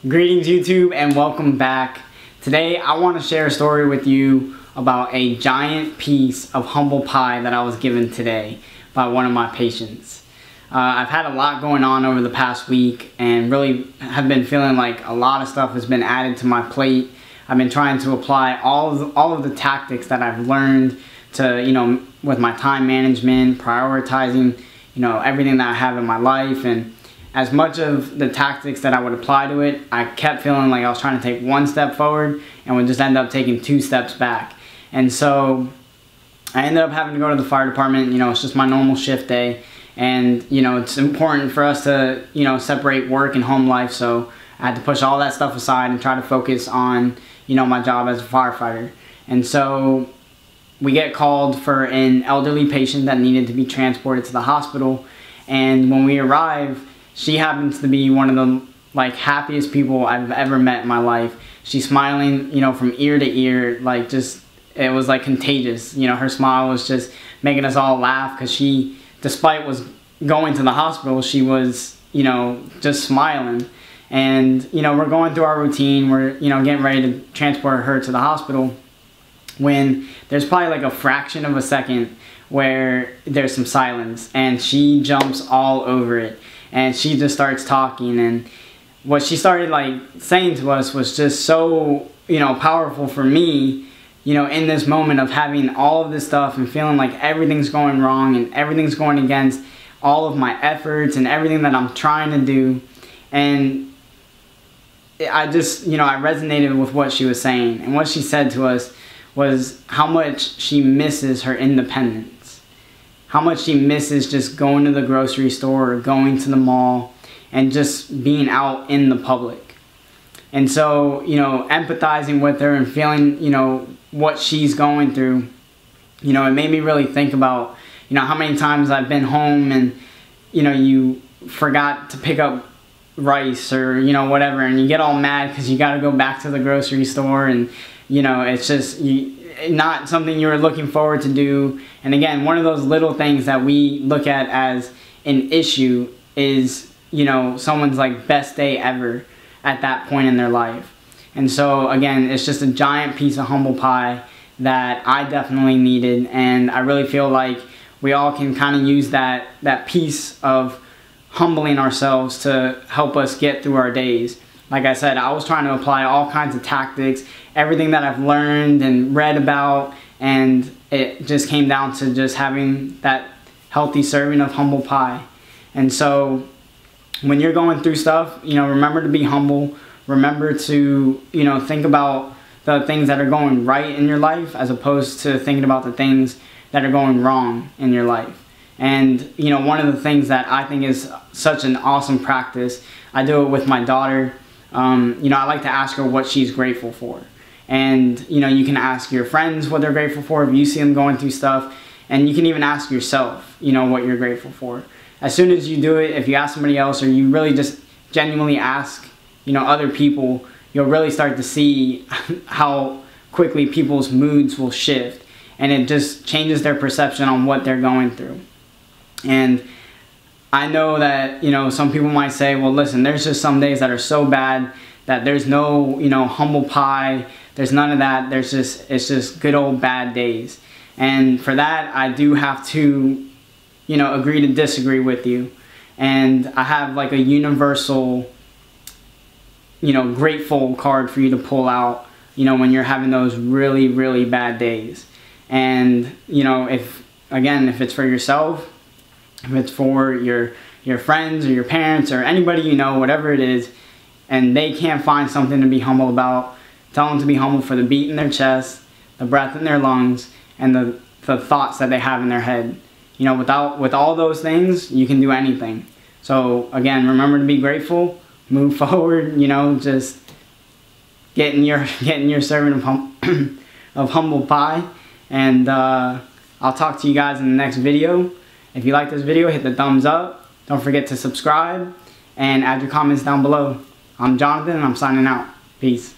Greetings YouTube and welcome back. Today I want to share a story with you about a giant piece of humble pie that I was given today by one of my patients. I've had a lot going on over the past week and really have been feeling like a lot of stuff has been added to my plate. I've been trying to apply all of the tactics that I've learned to, with my time management, prioritizing, everything that I have in my life. And as much of the tactics that I would apply to it, I kept feeling like I was trying to take one step forward and would just end up taking 2 steps back. And so I ended up having to go to the fire department. It's just my normal shift day. And, it's important for us to, separate work and home life. So I had to push all that stuff aside and try to focus on, my job as a firefighter. And so we get called for an elderly patient that needed to be transported to the hospital. And when we arrive, she happens to be one of the happiest people I've ever met in my life. She's smiling, from ear to ear, it was like contagious. Her smile was just making us all laugh because she, despite was going to the hospital, she was, just smiling. And, we're going through our routine. We're, getting ready to transport her to the hospital when there's probably like a fraction of a second where there's some silence and she jumps all over it. And she just starts talking, and what she started saying to us was just so, powerful for me, in this moment of having all of this stuff and feeling like everything's going wrong and everything's going against all of my efforts and everything that I'm trying to do. And I just, I resonated with what she was saying. And what she said to us was how much she misses her independence. How much she misses just going to the grocery store or going to the mall and just being out in the public. And so, empathizing with her and feeling, what she's going through, it made me really think about, how many times I've been home and, you forgot to pick up rice or, whatever, and you get all mad because you got to go back to the grocery store and, it's just, not something you were looking forward to do. And again, one of those little things that we look at as an issue is, someone's best day ever at that point in their life. And so again, it's just a giant piece of humble pie that I definitely needed. And I really feel like we all can kind of use that piece of humbling ourselves to help us get through our days. Like I said, I was trying to apply all kinds of tactics, everything that I've learned and read about, and it just came down to just having that healthy serving of humble pie. And so when you're going through stuff, remember to be humble. Remember to, think about the things that are going right in your life as opposed to thinking about the things that are going wrong in your life. And, one of the things that I think is such an awesome practice, I do it with my daughter. I like to ask her what she's grateful for. And, you can ask your friends what they're grateful for if you see them going through stuff. And you can even ask yourself, what you're grateful for. As soon as you do it, if you ask somebody else or you really just genuinely ask, other people, you'll really start to see how quickly people's moods will shift. And it just changes their perception on what they're going through. And I know that, some people might say, well, listen, there's just some days that are so bad that there's no, humble pie. There's none of that. It's just good old bad days. And for that, I do have to, agree to disagree with you. And I have a universal, grateful card for you to pull out, when you're having those really, really bad days. And, if it's for yourself, if it's for your friends or your parents or anybody whatever it is, and they can't find something to be humble about, tell them to be humble for the beat in their chest, the breath in their lungs, and the thoughts that they have in their head. With all those things, you can do anything. So again, remember to be grateful, move forward, just getting your serving of humble pie. And I'll talk to you guys in the next video. If you like this video, hit the thumbs up. Don't forget to subscribe and add your comments down below. I'm Jonathan and I'm signing out. Peace.